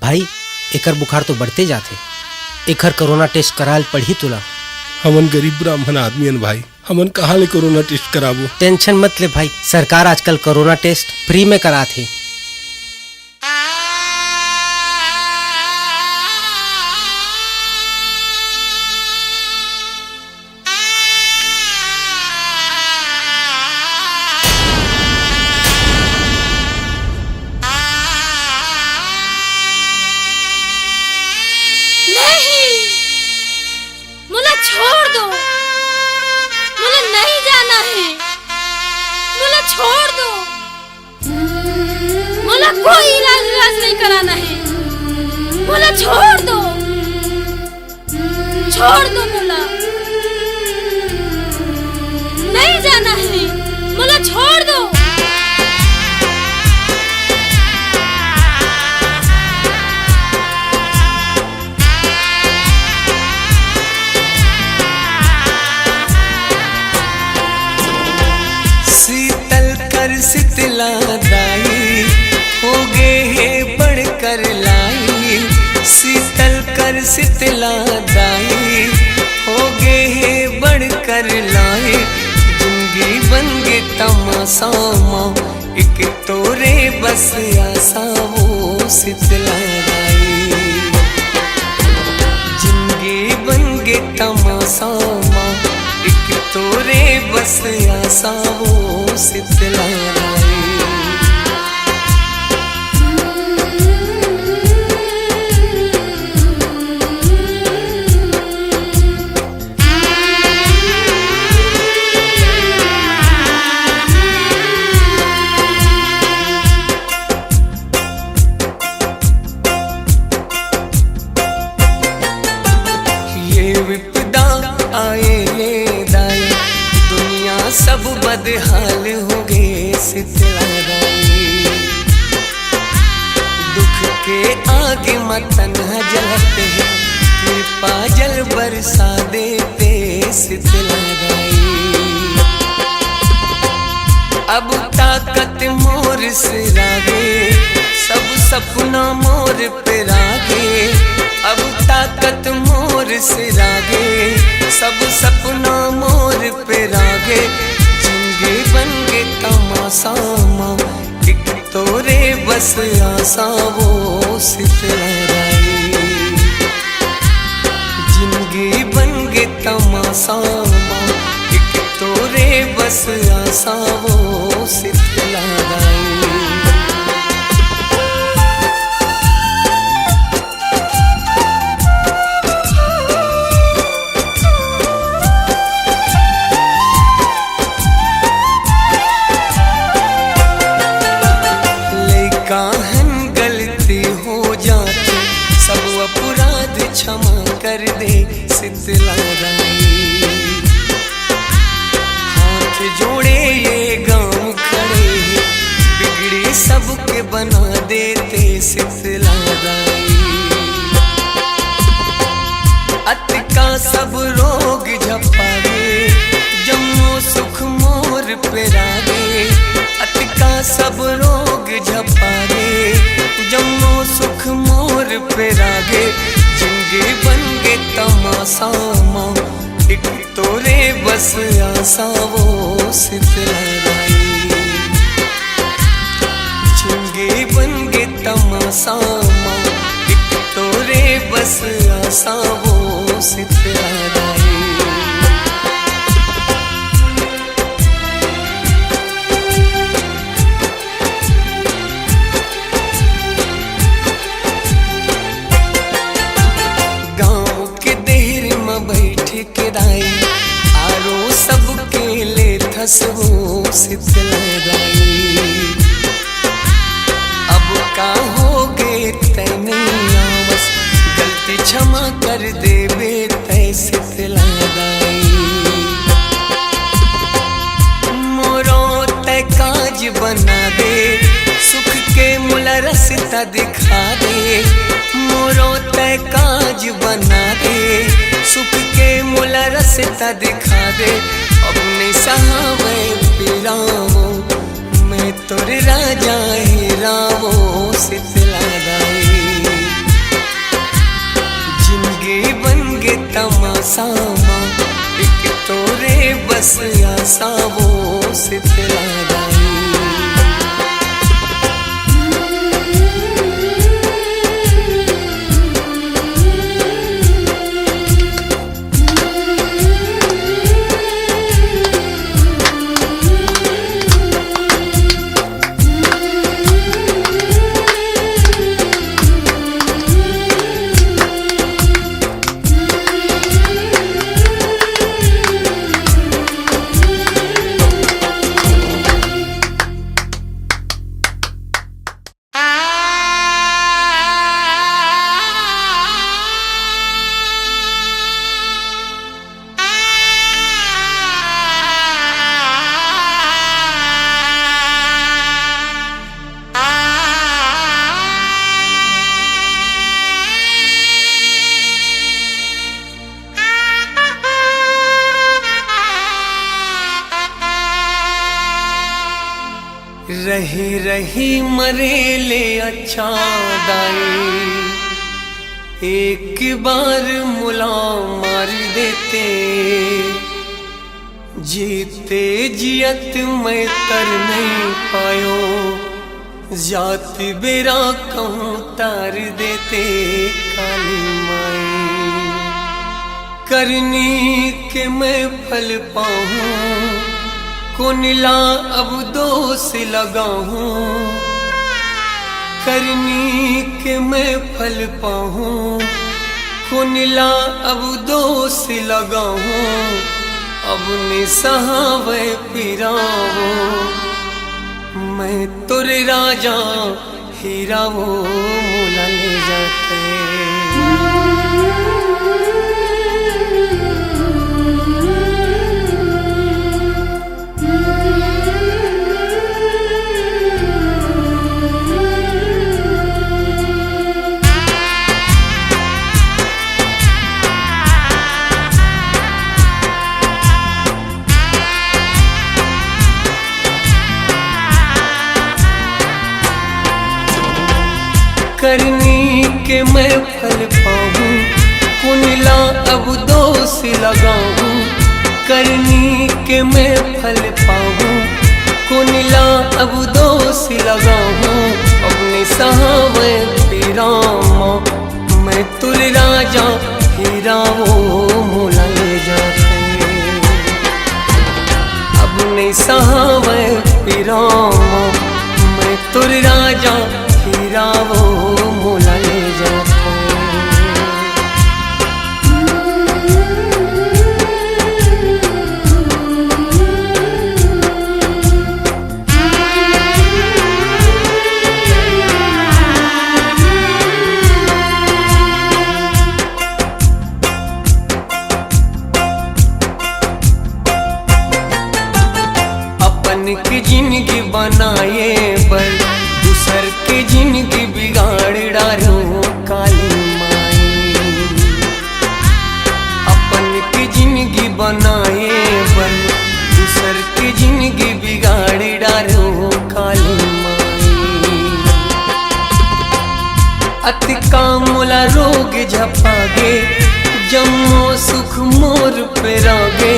भाई एकर बुखार तो बढ़ते जाते, एकर कोरोना टेस्ट कराल पड़ी तुला। हमन गरीब ब्राह्मण आदमी भाई, हमन कहाँ ले कोरोना टेस्ट कराबो। टेंशन मत ले भाई, सरकार आजकल कोरोना टेस्ट फ्री में कराथे। छोड़ दो, मुझे नहीं जाना है, मुझे छोड़ दो, मुझे कोई इलाज नहीं कराना है, मुझे छोड़ दो मुझे नहीं जाना है, मुझे छोड़ दो। शीतला दाई हो गे है बढ़कर लाई, शीतल कर शीतला दाई हो गे है बढ़कर लाई। जिंदगी बन गे तमाशा एक तोरे बस आशा वो शीतला दाई। जिंदगी बन गे तमाशा एक तोरे बस आशा वो शीतला दाई। विपदा आए ले दाई, दुनिया सब बदहाल हो गए शीतला दाई। दुख के आगे मतन जलते हैं, कृपा जल बरसा देते शीतला दाई। अब ताकत मोर से रागे, सब सपना मोर पे रागे। अब ताकत मोर से रागे, सब सपना मोर पे रागे। जिंदगी बन गे तमाशा एक तोरे बस आशा वो शीतला दाई। जिंदगी बन गे तमाशा एक तोरे बस आशा वो शीतला दाई। काहन गलती हो जाती, सब अपराध क्षमा कर दे शीतला दाई। हाथ जोड़े ये गांव खड़े, बिगड़ी सबके बना देते शीतला दाई। अत का सब रोग झपावे, जम्मो सुख मोर पे रागे। अत का सब रोग झपावे, जम्मो सुख मोर पे रागे। जिंदगी बन गे तमाशा एक तोरे बस आशा वो शीतला दाई। जिंदगी बन गे तमाशा एक तोरे बस आशा वो शीतला दाई। के दाई आरो सबके ले थसवो शीतला दाई। अब का हो गे तैने आवस, गलती क्षमा कर देवे तै शीतला दाई। मोरो तै काज बना दे, सुख के मुला रास्ता दिखा दे। मोरो तै काज बना दे, सुख के मुला रास्ता दिखा दे। अपने सहावे पिरावो, मैं तोरे राजा ही रावो शीतला दाई। जिंदगी बन गे तमाशा माँ एक तोरे बस आशा वो सितला दाई रही रही मरे ले अच्छा दाई एक बार मुला मार देते जीते जियत मैं तर नहीं पायो जात बेरा कहूँ तार देते काली माई करनी के मैं फल पाऊँ कुनिला अब दोष लगाऊं करनी के मैं फल पाऊं कुनिला अब दोष लगाऊं अब निसहावे पिरावो मैं तुरे राजा हीरा वो मोला ले जाते करनी के मैं फल पाऊँ कुनिला अब दोष लगाऊं करनी के मैं फल पाऊँ कुनिला अब दोष लगाऊं अपने सहावे पीरामा मैं तुर राजा हीरा वो मोला ले जाते अपने सहावे पीरामा मैं तुर राजा हीरा वो मोला ले जाते अपन की जिंदगी बनाए पर दूसर की जिंदगी बिगाड़ डालो काली माई अपन की जिंदगी बनाए पर दूसर की जिंदगी बिगाड़ डालो काली माई अति कामुला रोग झपागे जम्मो सुख मोर पे रागे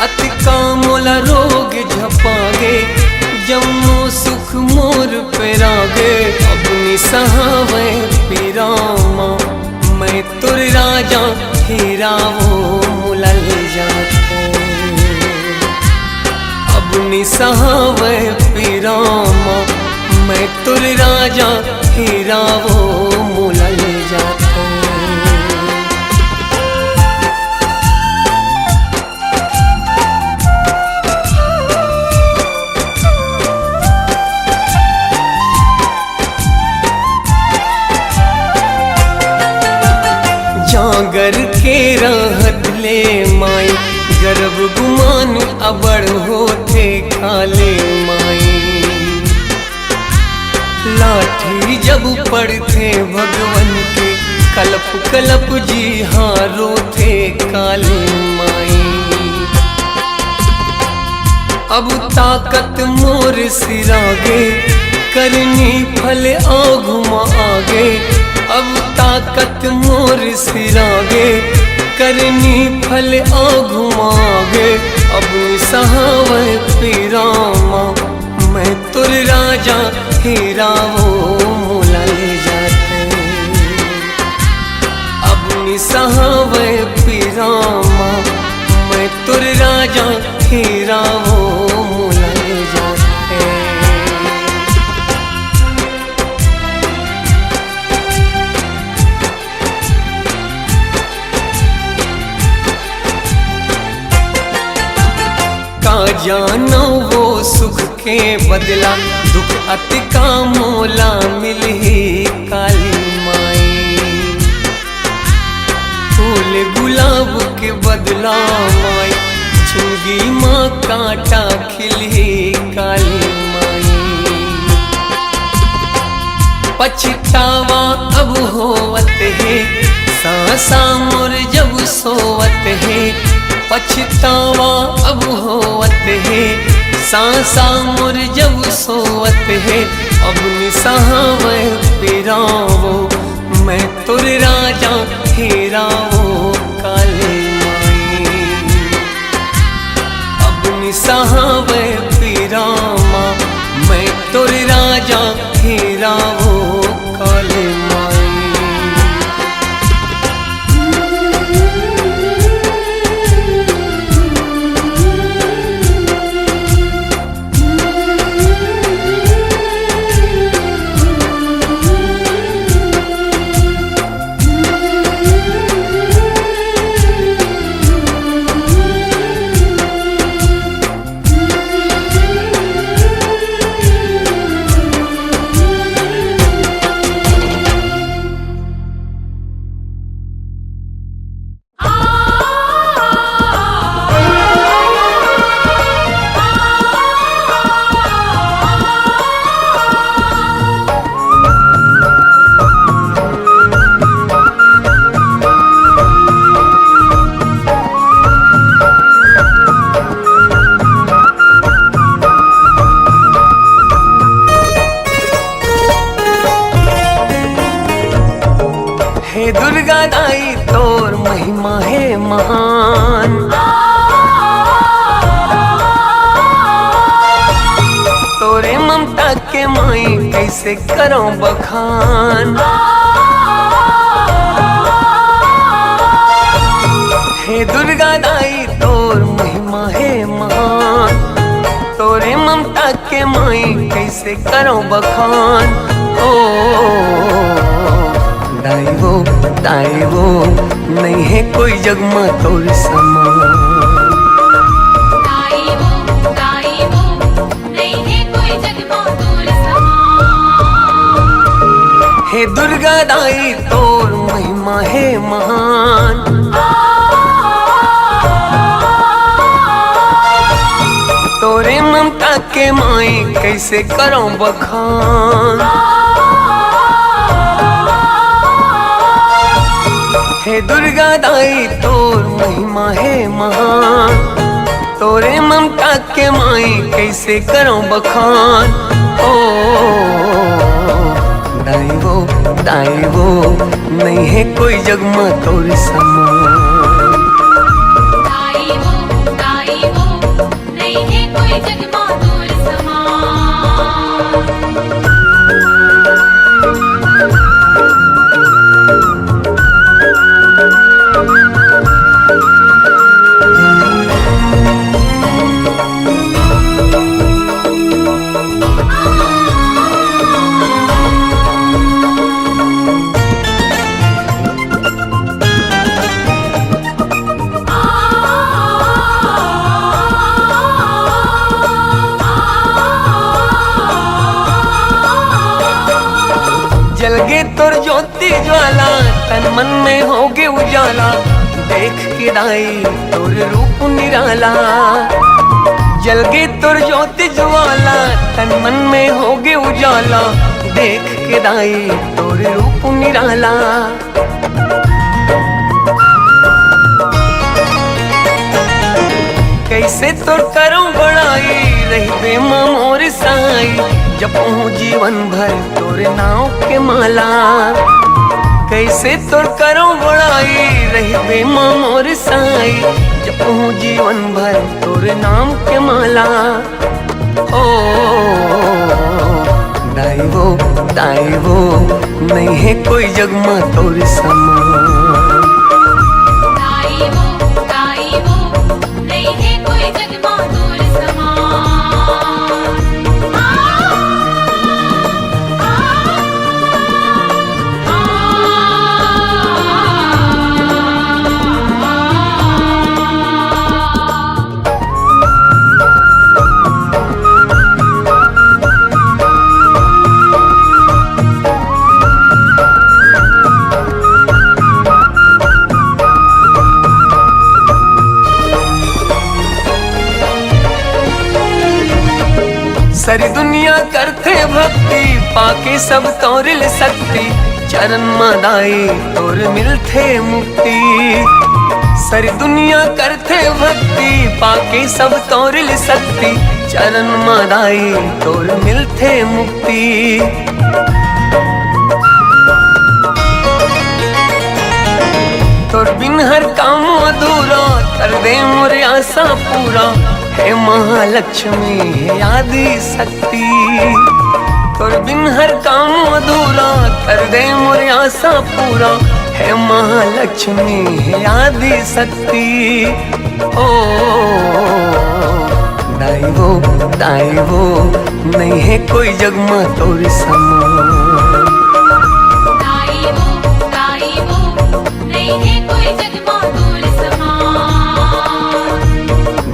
अति कामुला रोग झपागे जम्मो सुख मोर पे रागे अपनी सहावे पीरामा मैं तुर राजा हीरा वो मोला ले जाते अपनी सहावे पीरामा मैं तुर राजा हीरा वो मोला ले जाते जागर के रहत ले माई गर्भ गुमान अबड़ होते काले माई लाठी जब पड़ते भगवन के कलप कलप जी हारो थे काले माई अब ताकत मोर सिरागे करनी फल आगुमा आगे अब ताकत मोर सिरागे करनी फल आ घुमागे अब सहावे पीरामा मैं तुर राजा हीरा वो मोला ले जाते अब सहावे पीरामा मैं तुर राजा हीरा वो मोला ले जाते का जानो वो सुख के बदला दुख अति का मोला मिली काली माई फूल गुलाब के बदला माई जिंदगी माँ कांटा खिली काली माई पछतावा अब होवत है सासा मोर जब सोवत है पछतावा अब होवत है सांसा मोर जब सोवत है अब निसहावे पिरावो मैं तुर राजा हीरावो काले माई अब निसहावे पिरामा मैं तुर राजा हीरावो काले माई हे दुर्गा दाई तोर महिमा है महान तोरे ममता के माई कैसे करो बखान हे दुर्गा दाई तोर महिमा है महान तोरे ममता के माई कैसे करो बखान ओ दाई वो नहीं है कोई जग में तोर समान दाई वो नहीं है कोई जग में तोर समान हे दुर्गा दाई तोर महिमा है महान तोरे ममता के माई कैसे करो बखान हे दुर्गा दाई तोर महिमा है महान तोरे ममता के माई कैसे करो बखान ओ दाई वो नहीं है कोई जग में तोर समान दाई वो नहीं है कोई जग में तोर समान जलगे तोर ज्योति ज्वाला तन मन में होगे उजाला देख के दाई तोर रूप निराला जलगे तोर ज्योति ज्वाला तन मन में होगे उजाला देख के दाई तोर रूप निराला कैसे तोर करूं बड़ाई रही बे मोर साई जपू जीवन भर तोरे नाव के माला कैसे तोर करो बड़ाई रही बे मोर साई जपहूँ जीवन भर तोर नाम के माला ओ दाई वो नहीं है कोई जग में तोर समान दाई वो नहीं है कोई जग में तोर समान सारी दुनिया करते भक्ति पाके सब तोरिल शक्ति चरण मदाई तोर मिलते मुक्ति सारी दुनिया करते भक्ति पाके सब तोरिल शक्ति चरण मदाई तोर मिलते मुक्ति तोर बिन हर काम अधूरा कर दे मोर आशा पूरा हे महालक्ष्मी हे आदि शक्ति तोर बिन हर काम अधूरा कर दे मोर आशा पूरा हे महालक्ष्मी हे आदि शक्ति ओ दाई वो नहीं है कोई जग में तोर समान दाई वो नहीं है कोई जग में तोर समान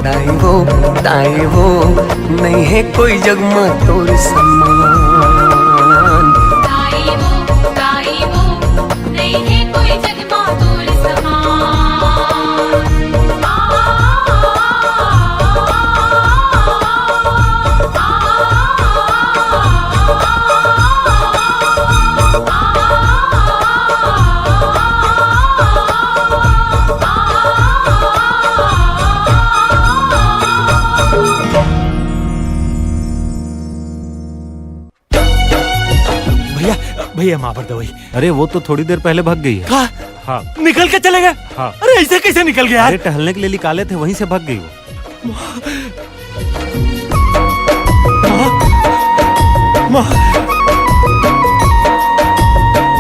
दाई वो नहीं है कोई जग में तोर समान दाई वो नहीं है कोई जग में तोर समान भैया माँ पर दवाई। अरे वो तो थोड़ी देर पहले भाग गई है। कहा? हाँ निकल के चले गए? हाँ। अरे ऐसे कैसे निकल गया यार? अरे टहलने के लिए निकाले थे वहीं से भाग गई वो। माँ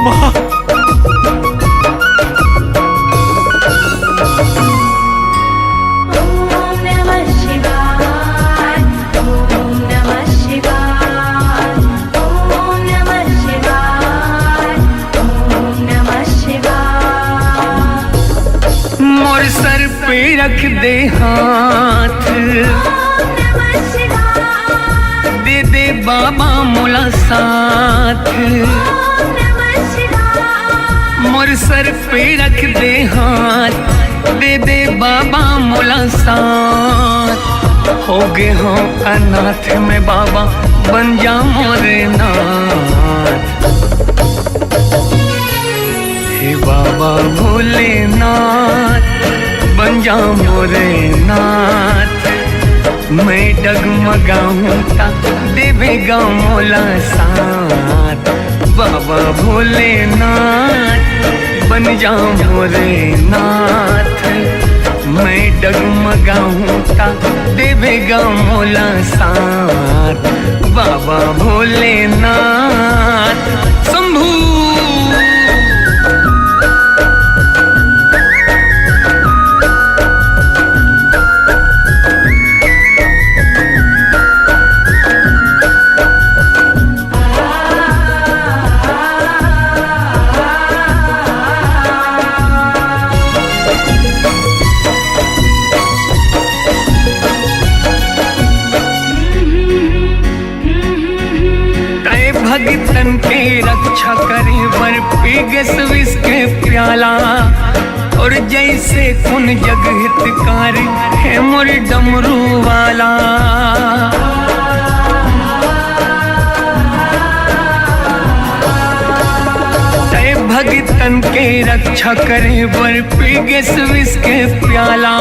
माँ सर पे रख दे हाथ दे दे बाबा मोला साथ मोर सर पे रख दे हाथ दे दे बाबा मोला साथ हो गए हो अनाथ में बाबा बन जा मोरे नाथ हे बाबा भोलेनाथ बन जा मोरे नाथ मैं डगमगाऊं ता देवेगा मोला साथ बाबा भोलेनाथ बन जा मोरे नाथ मैं डगमगाऊं ता देवेगा मोला साथ बाबा भोलेनाथ शंभू भगतन की रक्षा करे वर पीगस विष के प्याला और जैसे कुन जग हितकारी है मोर डमरू वाला तय भगतन के रक्षा करे वर पीगस विष के प्याला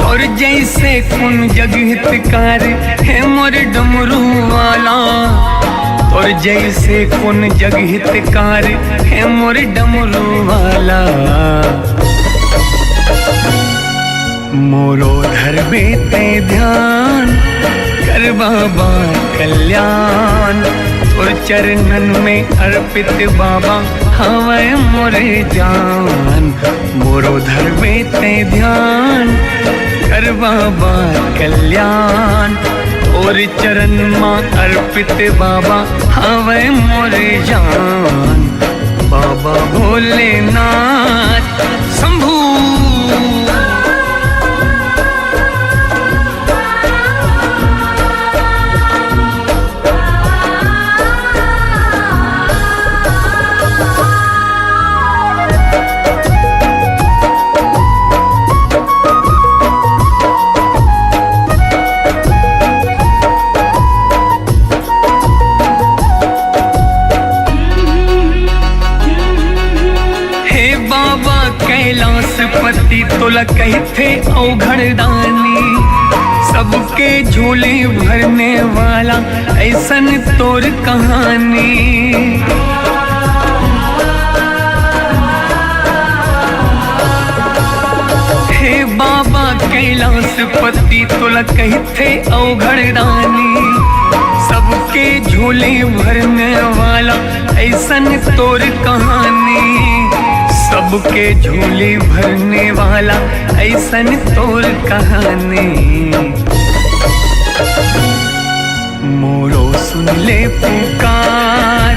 और जैसे कुन जग हितकारी है मोर डमरू वाला और जैसे कौन जग हितकार है मोर डमरू वाला। मोरो धर बेते ध्यान कर बाबा कल्याण, और चरणन में अर्पित बाबा हवे मोरे जान। मोरो धर बेते ध्यान कर बाबा कल्याण, और चरण में अर्पित बाबा हवे मोरे जान। बाबा भोलेनाथ शंभू। कैलाशपति तोला कहते औघड़दानी, सबके झोले भरने वाला ऐसन तोर कहानी। हे बाबा कैलाशपति तोला कहते औघड़दानी, सबके झोले भरने वाला ऐसन तोर कहानी। सबके झोले भरने वाला ऐसन तोर कहानी। मोरो सुन ले पुकार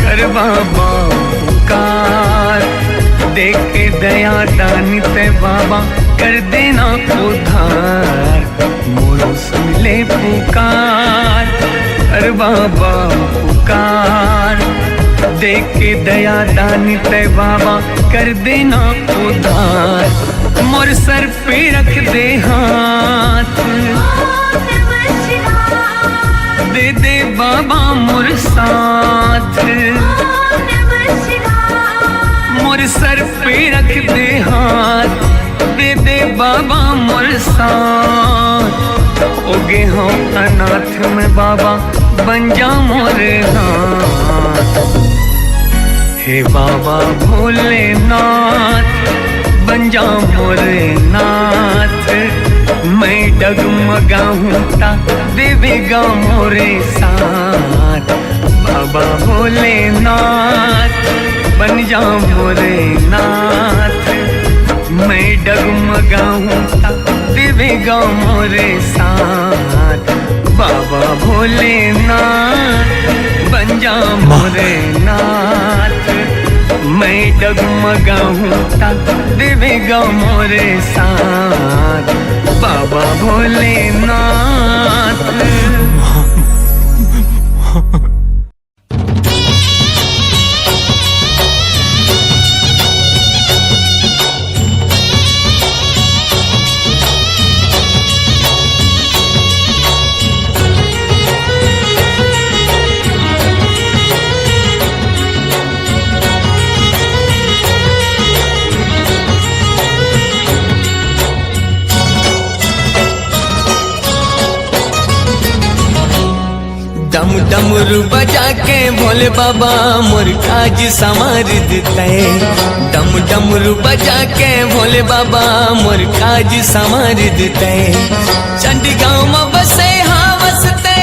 कर बाबा पुकार, देख के दया दानित बाबा कर देना उधार। मोरो सुन ले पुकार कर बाबा पुकार, देख के दया दानी ते बाबा कर देना उधार। मोर सर पे रख दे हाथ, दे दे बाबा मोर साथ। मोर सर पे रख दे हाथ, दे दे बाबा मोर साथ। ओगे हम अनाथ में बाबा बन जा मोर हाथ। हे बाबा भोलेनाथ बन जा मोरे नाथ, मैं डगमगाऊं ता देवेगा मोरे साथ। बाबा भोलेनाथ बन जा मोरे नाथ, मैं डगमगाऊं ता देवेगा मोरे साथ। बाबा भोलेनाथ बन जा मोरे नाथ, मैं डगमगाऊं ता देवेगा मोरे साथ। बाबा भोलेनाथ। डम डमरू बजा के भोले बाबा मोर काज संवार देते। डम डमरू बजा के भोले बाबा मोर काज संवार देते। चंडीगांव में बसे हाँ वसते,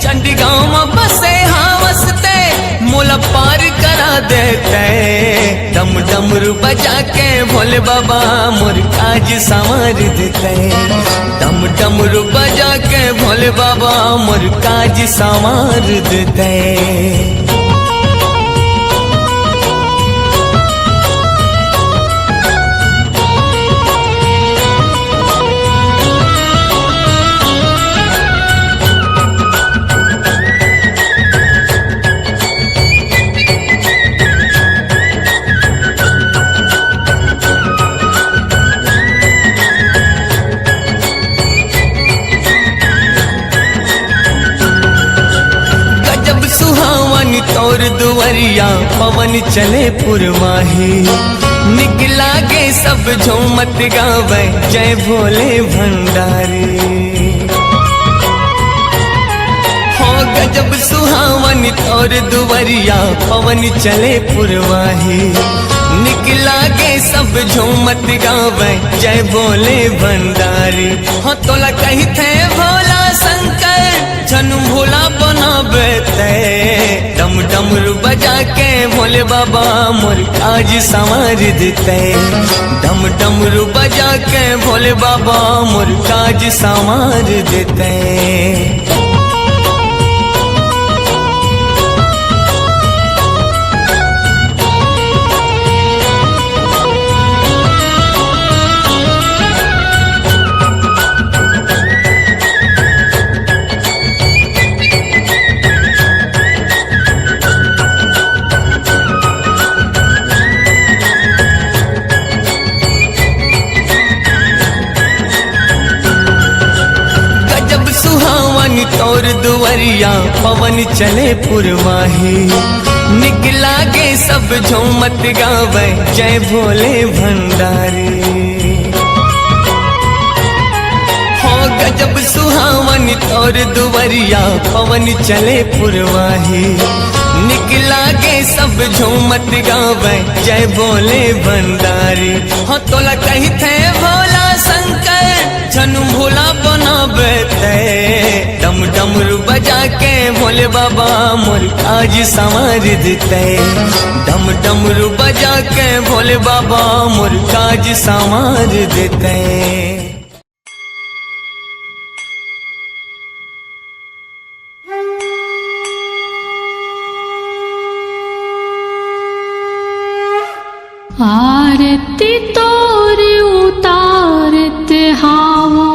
चंडीगांव में बसे हाँ वसते, मोला पार करा देते। डम डमरू बजा के भोले बाबा मोर काज संवार देते। डम डमरू बजा के भोले बाबा मोर काज संवार देते। तोर दुवरिया पवन चले पुरवाही, निकला गे सब झूमत गावे जय भोले भंडारी। हो गजब सुहावन तोर दुवरिया पवन चले पुरवाही निकला गे सब झूमत गावे जय बोले भंडारी हो तोला कही थे भोला शंकर झनु भोला बनाबे ते डम डमरू बजा के भोले बाबा मोर काज संवार देते डम डमरू बजा के भोले बाबा मोर काज संवार देते तोर दुवरिया पवन चले पुरवाही निकला गे सब झूमत गावे जय भोले भंडारी हो गजब सुहावन तोर दुवरिया पवन चले पुरवाही निकला गे सब झूमत गावे जय भोले भंडारी हो तोला कही थे भोला शंकर झनु भोला बनाबे ते डम डमरू बजा के भोले बाबा मोर काज संवार देते डम डमरू बजा के भोले बाबा मोर काज संवार देते आरती तोर उतारत हावो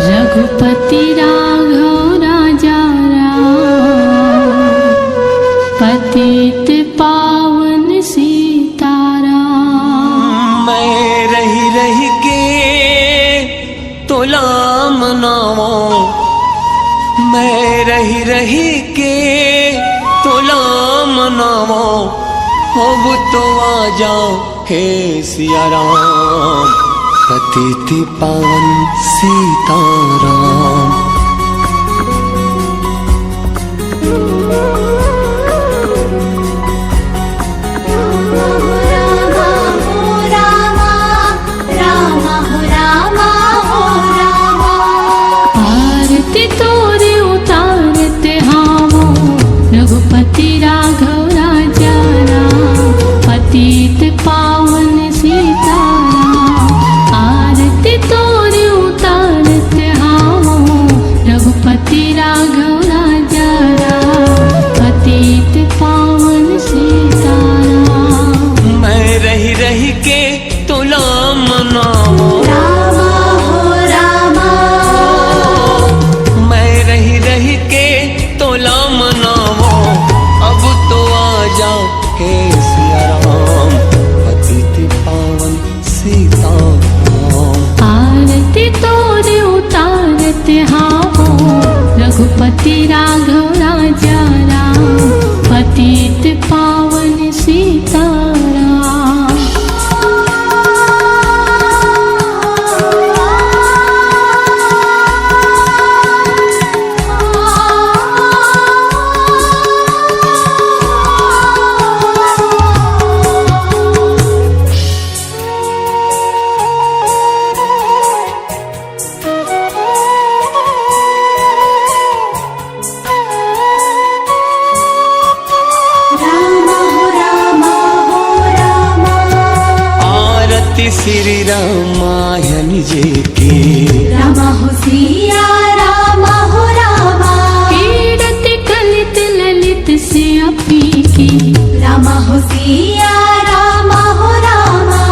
रघुपति राघव राजा राम पतित पावन सीताराम मैं रही रही के तोला मनावो मैं रही रही के तोला मनावो अब तो आ जाओ हे सिया राम पतित पावन सीताराम आरती तोरे उतारते हावो रघुपति राघव राजा राम पतित पावन सीताराम आरती तोरे उतारते हावो रघुपति राघव राजा राम पतित पावन सीताराम मैं रही रही के तोला मनावो मैं रही रही के तोला मनावो अब तो आ जाओ हे सिया राम पतित पावन सीताराम आरती तोरे उतारते हावो रघुपति राघव राजा राम पतित पावन सीताराम श्री रामायण जी की राम हो सिया राम हो रामा कीरत कलित ललित से अपी की राम हो सिया राम हो रामा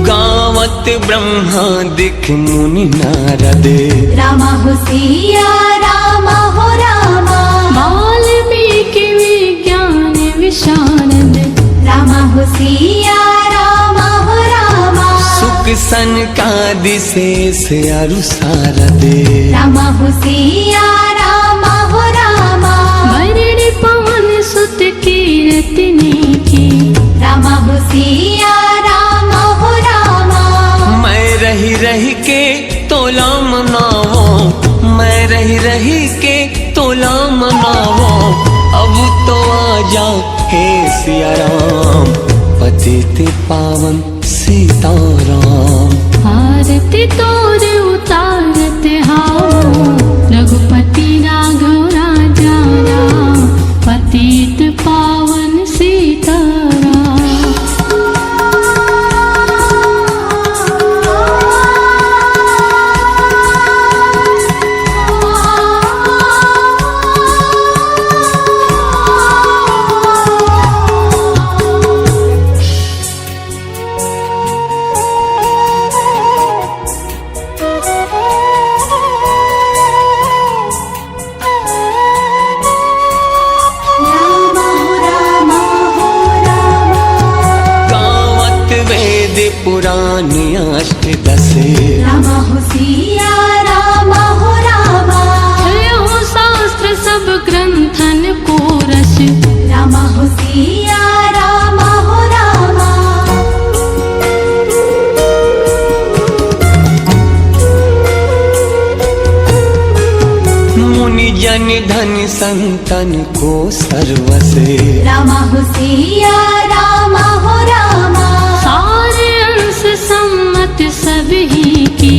गावत ब्रह्मा दिख मुनि नारद राम हो सिया राम हो रामा वाल्मीकि विज्ञान विशारद राम हो सिया राम हो रामा सुख सनकादि शेष अरु सारद राम हो सिया राम हो रामा वरण पवन सुत कीरतनी की राम हो सिया आजा हे सिया राम, पतित पावन सीताराम। आरती तोर उतारत हाओ, रघुपति राघव राजा राम, पतित पावन सीताराम। पुरानी अष्टदश राम हो सिया राम हो रामा, हो शास्त्र सब ग्रंथन को रस, राम हो सिया राम हो रामा। मुनि जन धन संतन को सर्वसे, राम हो सिया राम हो रामा। सारे अंश सम्मत सभी की,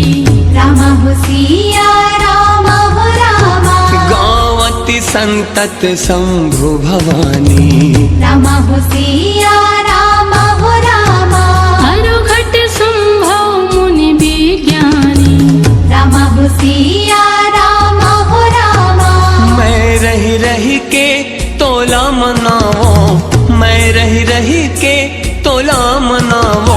राम हो सिया राम हो रामा। गावति संतत शंभु भवानी, राम हो सिया राम हो रामा। हरुघट संभव मुनि विज्ञानी, राम हो सिया राम हो रामा। मैं रही रही के तोला मनावो, मैं रही रही के तोला मनावो।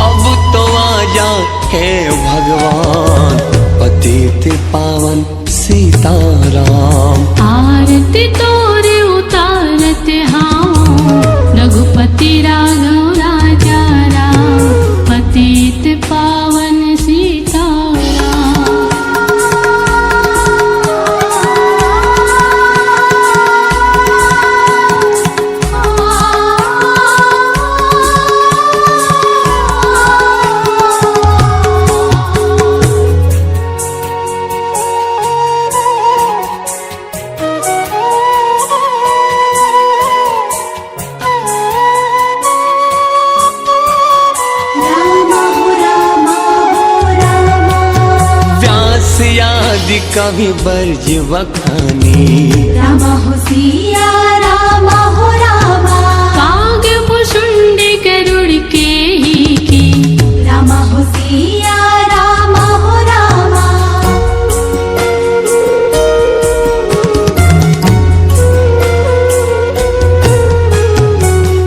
अब तो आजा हे भगवान, पतित पावन सीताराम। आरती तोर उतारत हाओ, रघुपति राघव राजा राम, पतित पावन सीताराम। आदि कवि बरज बखानी, राम हो सिया राम हो रामा। काग भुषुंड गरुड़ के ही की, राम हो सिया राम हो रामा।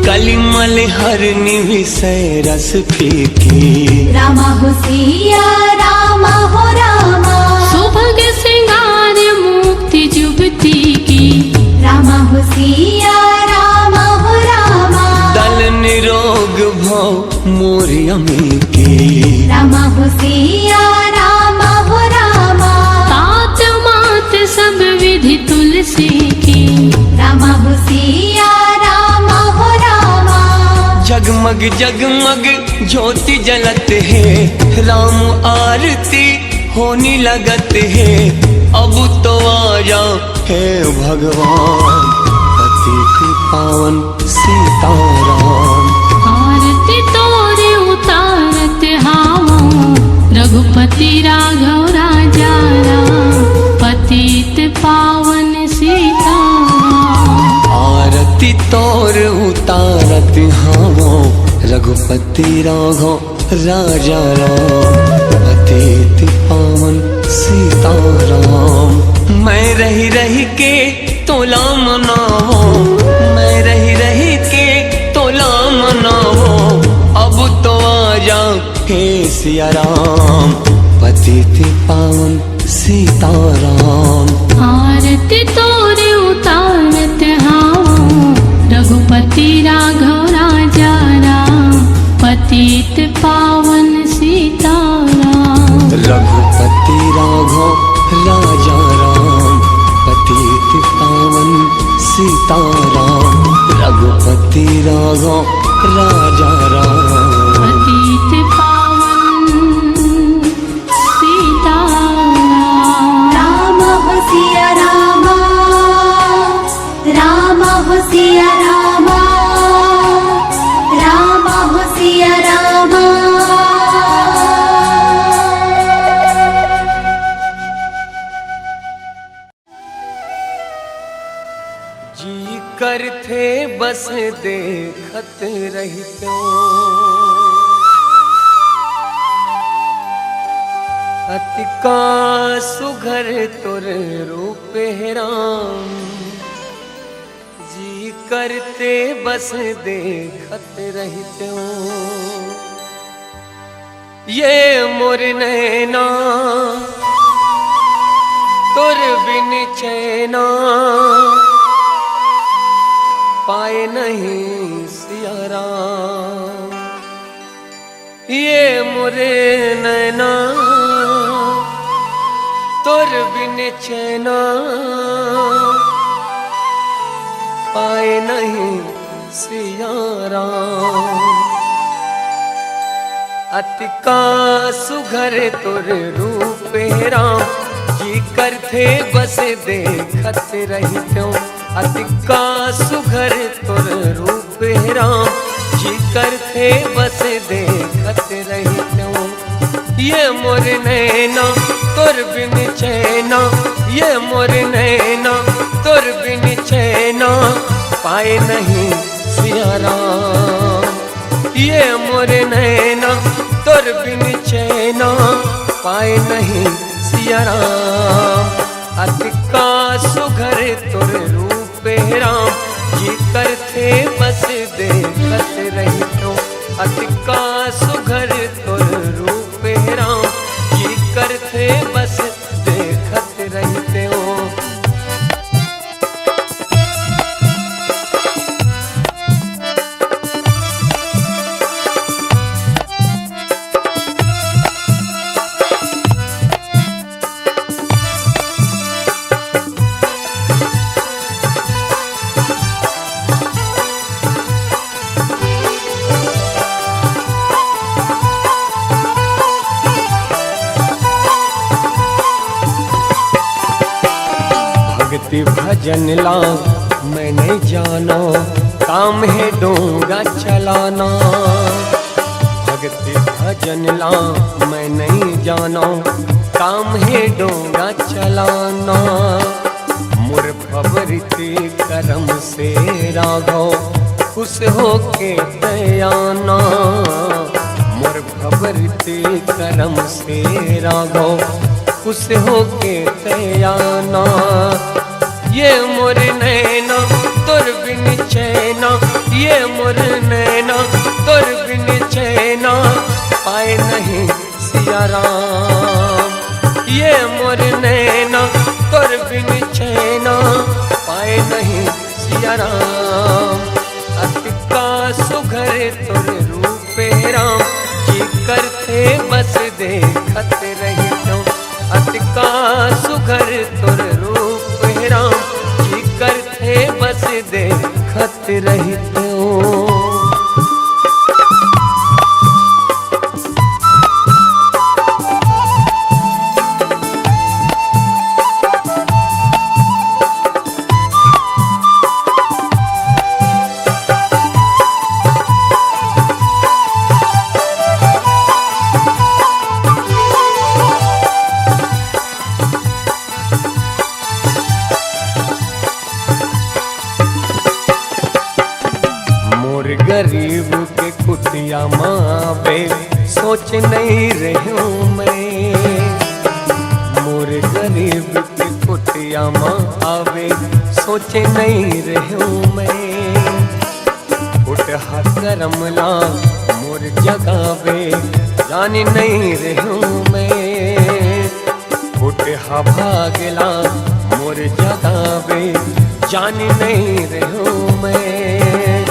कलिमल हरनि विषय रस फीकी, राम हो सिया राम हो रामा। सुभग सिंगार मुक्ति जुगती की, राम हो सिया राम हो रामा। दल निरोग भव मोरि अमी की, राम हो सिया राम हो रामा। तात मात सब विधि तुलसी की, राम हो सिया राम हो रामा। जगमग जगमग ज्योति जलत है, राम आरती होने लगत है। अब तो आजा हे भगवान, पतित पावन सीताराम। आरती तोर उतारत हाओ, रघुपति राघव राजा राम, पतित पावन सीताराम। आरती तोर उतारत हाओ, रघुपति राघव राजा राम, पतित पावन सीताराम। मैं रही रही के तोला मनावो, मैं रही रही के तोला मनावो। अब तो आजा हे सिया राम, पतित पावन सीताराम। आरती तोर उतारत हाओ, रघुपति राघव राजा राम, पतित पावन सीताराम। रघुपति राघव राजा राम, पतित पावन सीताराम। रघुपति राघव राजा राम, पतित पावन सीताराम। राम हो सिया राम, राम हो सिया जी कर थे बस देखत रहते अतिका सुघर तुर रूप राम जी करते बस देखत रहते ये मोर नैना तुर बिन चैना पाए नहीं सिया राम ये मोर नैना तुर बिन चैना पाए नहीं सिया राम अतिका सुघर तुर रूप राम जी करते बस देखत रहते अतिका सुघर तुर रूप राम जी करते बस देखत रहते ये मोर नैना तुर बिन चैना ये मोर नैना तुर बिन चैना पाए नहीं सिया राम ये मोर नैना तुर बिन चैना पाए नहीं सिया राम अतिका सुघर तुर रूप राम जी करते बस देखत रहते अतिका सुघर तुर रूप राम जी करते बस देखत रहते हो भक्ति भजन ला मैं नहीं जाना काम है डोंगा चलाना भक्ति भजन ला मैं नहीं जाना काम है डोंगा चलाना मुर फबरती करम से राघव खुश होके दयाना मुर फबरती करम से राघव खुश होके दयाना ये मोर नैना तुर बिन चैना ये मोर नैना तुर बिन चैना पाए नहीं सिया राम ये मोर नैना तुर बिन चैना पाए नहीं सिया राम अतिका सुघर तुर रूप राम जी करते बस देखत रहते अतिका सुघर तुर रूप राम जी करते बस देखत रहते गरीब के कुटिया मावे सोच नहीं रही मैं मोर गरीब के कुटिया मावे सोच नहीं रही मैं उठा करमला मोर जगावे जान नहीं रही मैं उठा भागला मोर जगावे जान नहीं रही मैं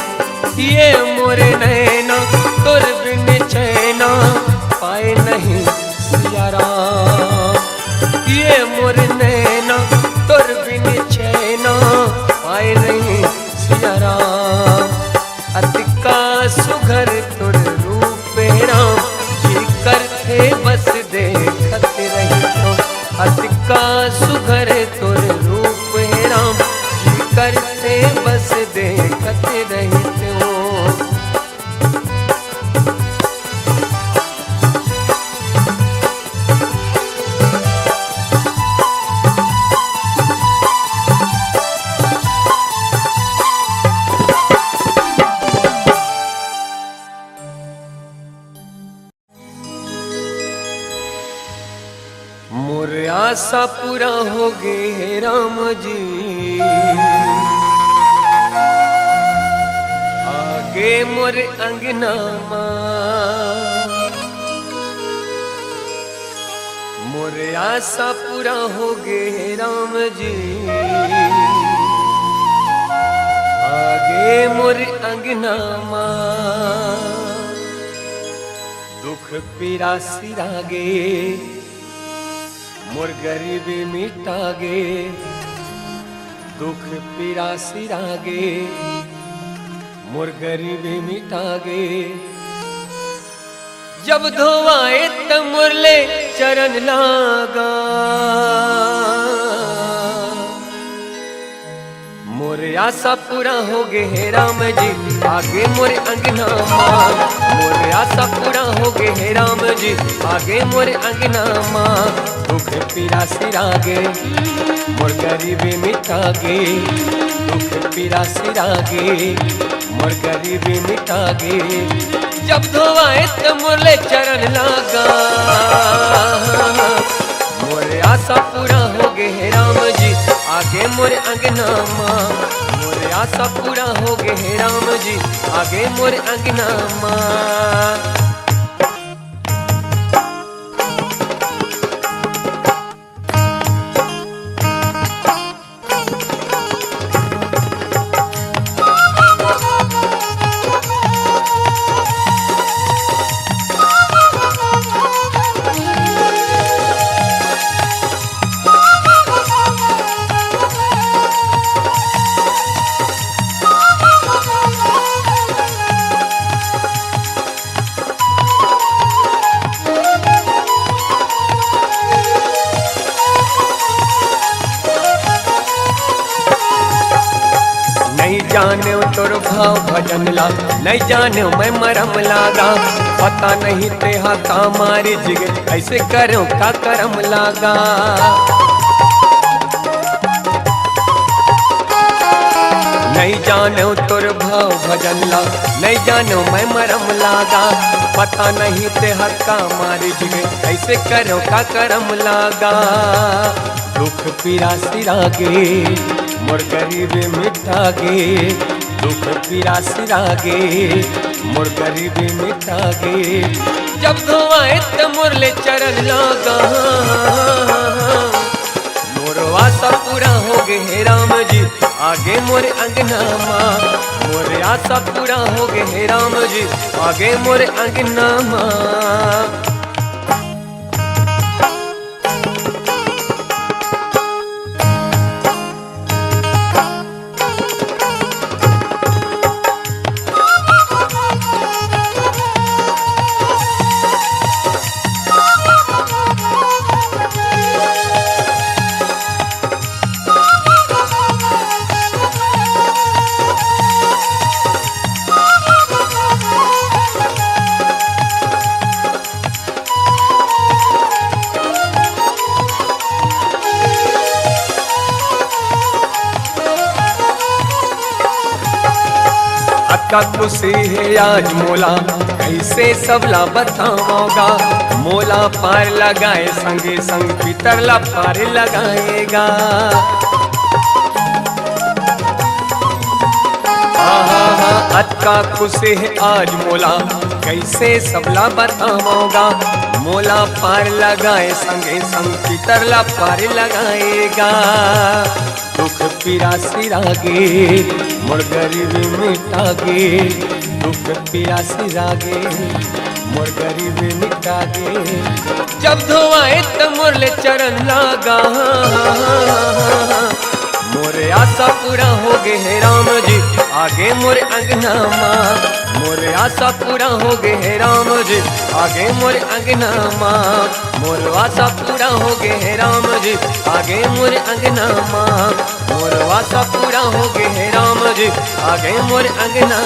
ये मोर नैना तुर बिन चैना पाए नहीं सिया राम ये मोर नैना तुर बिन चैना पाए नहीं सिया राम अतिका सुघर तुर रूप राम जी करते बस देखत रहते अतिका सुघर तुर रूप राम जी करते बस देखत रहते हो आशा पूरा हो गए है राम जी, आगे मोर अंगना मोर आशा पूरा हो गए है राम जी, आगे मोर अंगना दुख पीरा सिरागे मोर गरीबी मिटागे, दुख पीरा सिरागे मोर गरीबी मिटागे। जब धोवाए त मुरले चरण लागा, मोरे आशा पूरा हो गए है राम जी, आगे मोरे अंगना मोरे आशा पूरा हो गए है राम जी, आगे मोरे अंगना दुख पीरा सिरागे मोर गरीबी मिटागे, दुख पीरा सिरागे मोर गरीबी मिटागे। जब धोवाए त मुरले चरण लागा, मोरे आशा पूरा हो गए है राम जी, आगे मोरे अंगना मोरे आशा पूरा हो गए है राम जी, आगे मोरे अंगना जाने तोर भाव भजन ला, नहीं जाने मैं मरम लागा, पता नहीं तेहा का मारी जिगे, ऐसे करो का करम लागा। नहीं जाने तोर भाव भजन ला, नहीं जाने मैं मरम लागा, पता नहीं तेहा का मारी जिगे, ऐसे करो का करम लागा। दुख पीरा सिरागे मोर गरीबी मिटागे, दुख पीरा सिरागे मोर गरीबी मिटागे। जब धोवाए त मुरले चरण लागा, मोर आशा पूरा हो गए है राम जी, आगे मोरे अंगना मोर आशा पूरा हो गए है राम जी, आगे मोरे अंगना का खुशी है आज मोला, कैसे सबला बताओगा, मोला पार लगाए संगे संग पितरला पार लगाएगा। अटका खुशी है आज मोला, कैसे सबला बताओगा, मोला पार लगाए संगे संग पितरला पार लगाएगा। दुख पीरा सिरागे मोर गरीबी मिटागे, दुख पीरा सिरागे मोर गरीबी मिटागे। जब धोवाए त मुरले चरण लागा, मोरे आशा पूरा हो गए है राम जी, आगे मोरे अंगना मोरे आशा पूरा हो गए है राम जी, आगे मोरे अंगना मोर आशा पूरा हो गए है राम जी, आगे मोरे अंगना मोर आशा पूरा हो गए है राम जी, आगे मोरे अंगना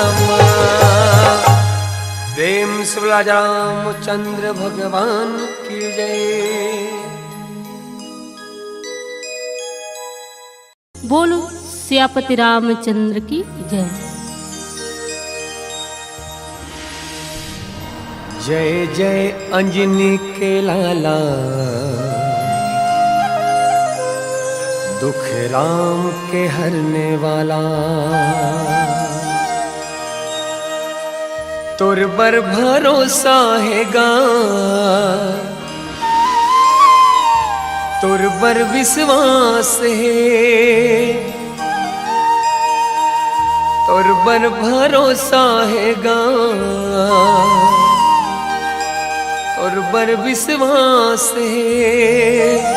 प्रेम से रामचंद्र भगवान की जय। बोलो सियापति रामचंद्र की जय। जय जय अंजनी के लाला, दुख राम के हरने वाला तुर बर भरोसा हैगा तुर बर विश्वास है तुर बर भरोसा हैगा तुर बर विश्वास है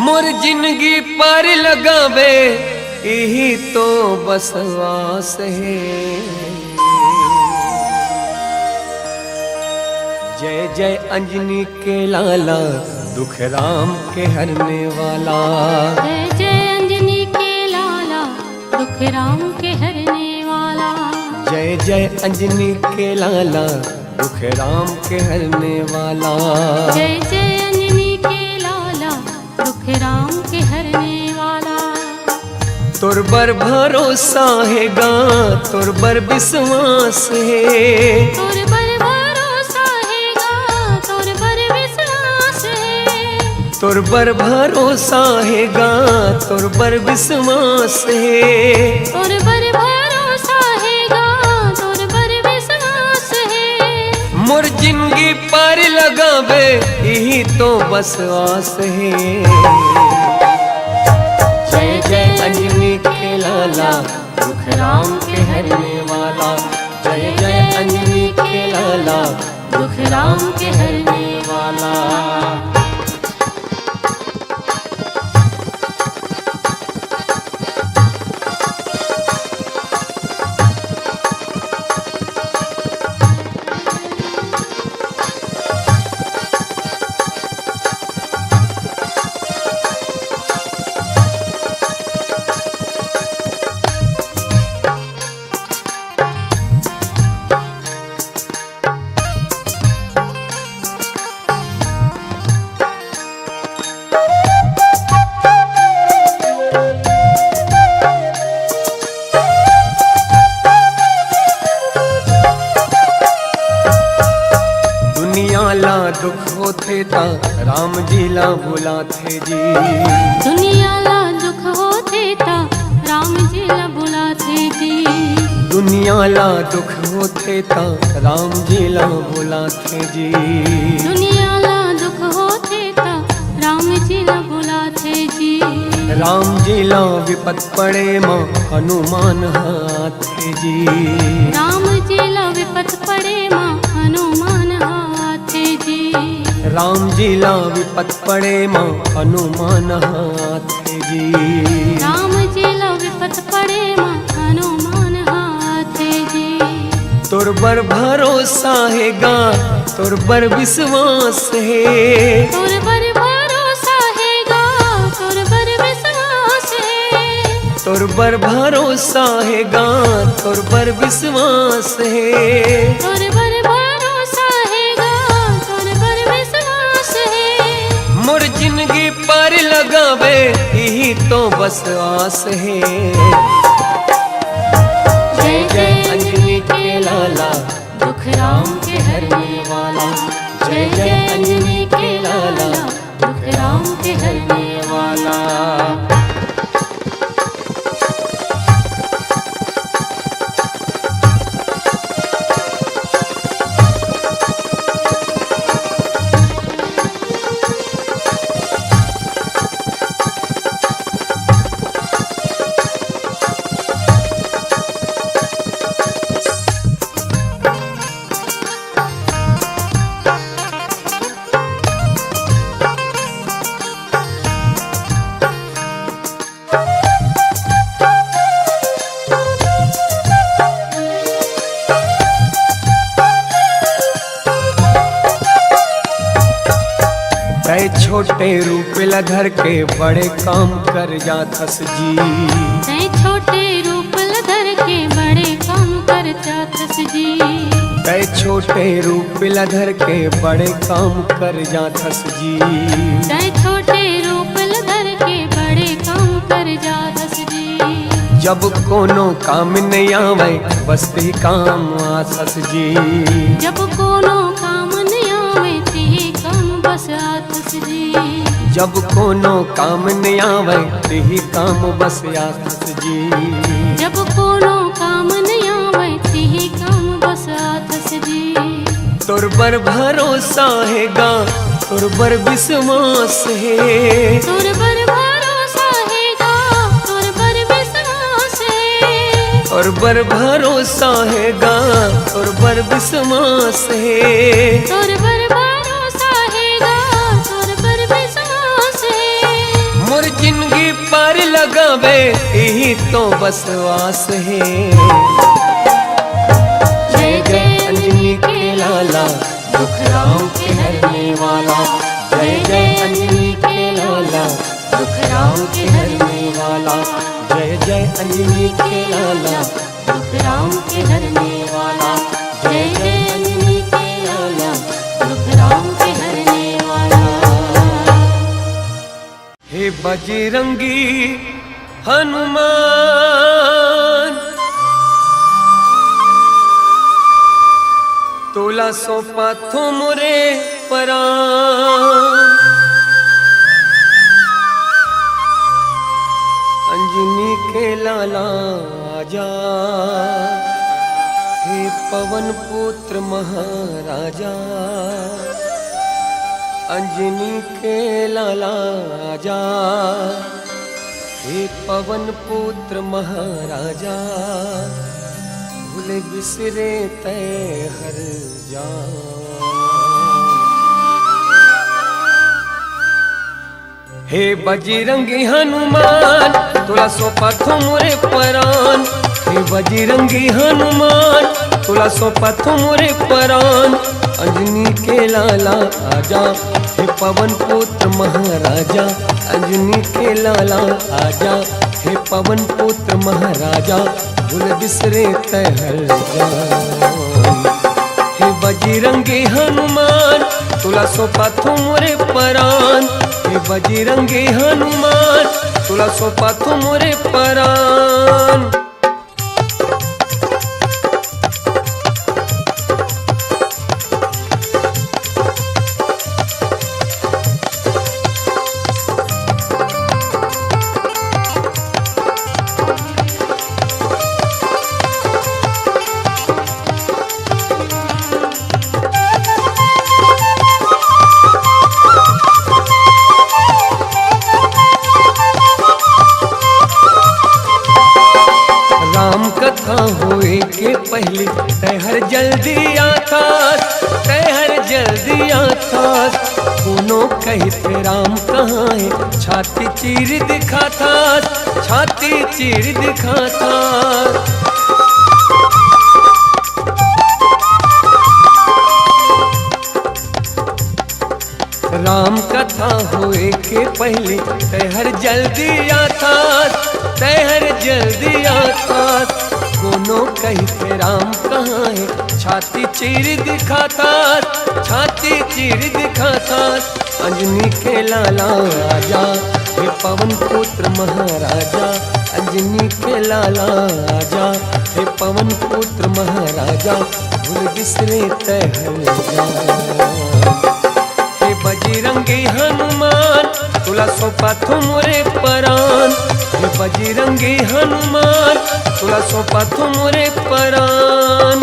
मोर जिंदगी पर लगावे यही तो बसवास है। जय जय अंजनी के लाला दुख राम के हरने वाला जय जय अंजनी के लाला दुख राम के हरने वाला जय जय अंजनी के लाला दुख राम के हरने वाला जय जय अंजनी के लाला दुख राम के हरने वाला तुर बर भरोसा हैगा तुर बर विश्वास है तुर बर भरोसा हैगा तुर बर विश्वास है तुर बर भरोसा हैगा तुर बर विश्वास है तुर बर भरोसा हैगा तुर बर विश्वास है मोर जिंदगी पर लगावे यही तो बस आस है। जय जय अंजनी के लाला दुख राम के हरने वाला जय जय अंजनी के लाला दुख राम के हरने वाला दुख होते ता राम जी ला बुलाते जी दुनिया ला दुख होते ता राम जी ला बुलाते जी दुनिया ला दुख होते ता राम जी ला बुलाते जी दुनिया ला दुख होते ता राम जी ला बुलाते जी राम जी ला विपत पड़े माँ हनुमान हाथे जी राम जी ला विपत पड़े माँ हनुमान हाथे जी राम जी ला विपत पड़े माँ हनुमान हाथे जी राम जी ला विपत पड़े माँ हनुमान हाथे जी तुर बर भरोसा हैगा तुर बर विश्वास है तुर बर भरोसा हैगा तुर बर विश्वास है तुर बर भरोसा हैगा तुर बर विश्वास है तुर बर भरोसा हैगा तुर बर विश्वास है मोर जिंदगी पर लगावे यही तो बस आस है। जय जय अंजनी के लाला दुख राम के हरने वाला जय जय अंजनी के लाला दुख राम के हरने वाला छोटे रूप लधर के बड़े काम कर जाथस जी तै छोटे रूप लधर के बड़े काम कर जाथस जी तै छोटे रूप लधर के बड़े काम कर जाथस जी तै छोटे रूप लधर के बड़े काम कर जाथस जी जब कोनो काम नहीं आवे बस ही काम आसस जी जब कोनो काम नहीं आवे ते काम बस आथस जी जब कोनो काम नहीं आवे तेही काम बस आथस जी। जब कोनो काम नहीं आवे तेही काम बस आथस जी। तोर पर भरोसा हैगा तोर पर विश्वास है। तोर पर भरोसा हैगा तोर पर विश्वास है। तोर पर भरोसा हैगा तोर पर विश्वास है। तोर पर भरोसा हैगा तोर पर विश्वास है। मोर जिंदगी पार लगावे यही तो बस वास है। जय जय अंजनी के लाला दुख राम के हरने वाला। जय जय अंजनी के लाला दुख राम के हरने वाला। जय जय अंजनी के लाला दुख राम के हरने वाला। जय जय अंजनी के लाला दुख राम के हरने वाला। हे बजरंगी हनुमान तोला सौंपा थो मोरे परान। अंजनी के लाला आजा हे पवन पुत्र महाराजा। अंजनी के लाला आजा हे पवन पुत्र महाराजा। भूले बिसरे तय हर जा। हे बजरंगी हनुमान तोला सौंपा थो मोरे परान। हे बजरंगी हनुमान तोला सौंपा थो मोरे परान। अंजनी के लाला आजा हे पवन पुत्र महाराजा। अंजनी के लाला आजा हे पवन पुत्र महाराजा। भूल बिसरे तय हर जान। हे बजरंगी हनुमान तोला सौंपा थो मोरे परान। हे बजरंगी हनुमान तोला सौंपा थो मोरे परान। होए के पहले तहर जल्दी आता तहर जल्दी आता। कोनो कहते राम कहाँ है छाती चीर दिखाता छाती चीर दिखाता। राम कथा होए के पहले तहर जल्दी आता तहर जल्दी आता। कोनो कहते राम कहाँ है छाती चीर दिखाता छाती चीर दिखाता। अंजनी के लाला आजा हे पवन पुत्र महाराजा। अंजनी के लाला आजा हे पवन पुत्र महाराजा। भूल बिसरे तहर जा। हे बजरंगी हनुमान तोला सौंपा थो मोरे परान। हे बजरंगी हनुमान तोला सौंपा थो मोरे परान।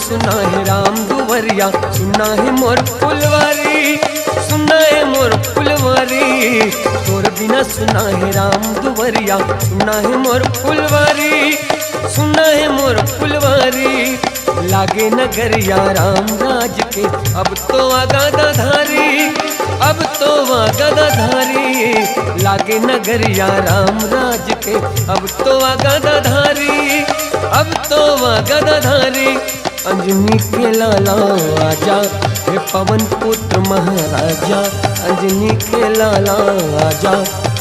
सुना है राम दुवरिया सुना है मोर फुलवारी सुना है मोर फुलवारी। तोर बिना सुना है राम दुवरिया सुना है मोर फुलवारी सुना है मोर फुलवारी। लागे नगरिया राम राज के अब तो आगादा धारी अब तो आगादा धारी। लागे नगरिया राम राज के अब तो आगादा धारी अब तो आगादा धारी। अंजनी के लाला आजा, हे पवन पुत्र महाराजा। अंजनी के लाला आजा,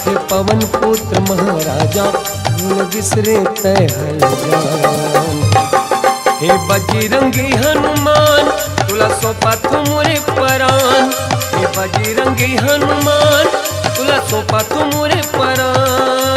हे पवन पुत्र महाराजा। भूल बिसरे तय हलजान, हे बजरंगी हनुमान तुला सोपा तुमरे परान। हे बजरंगी हनुमान तुला सोपा तुमरे परान।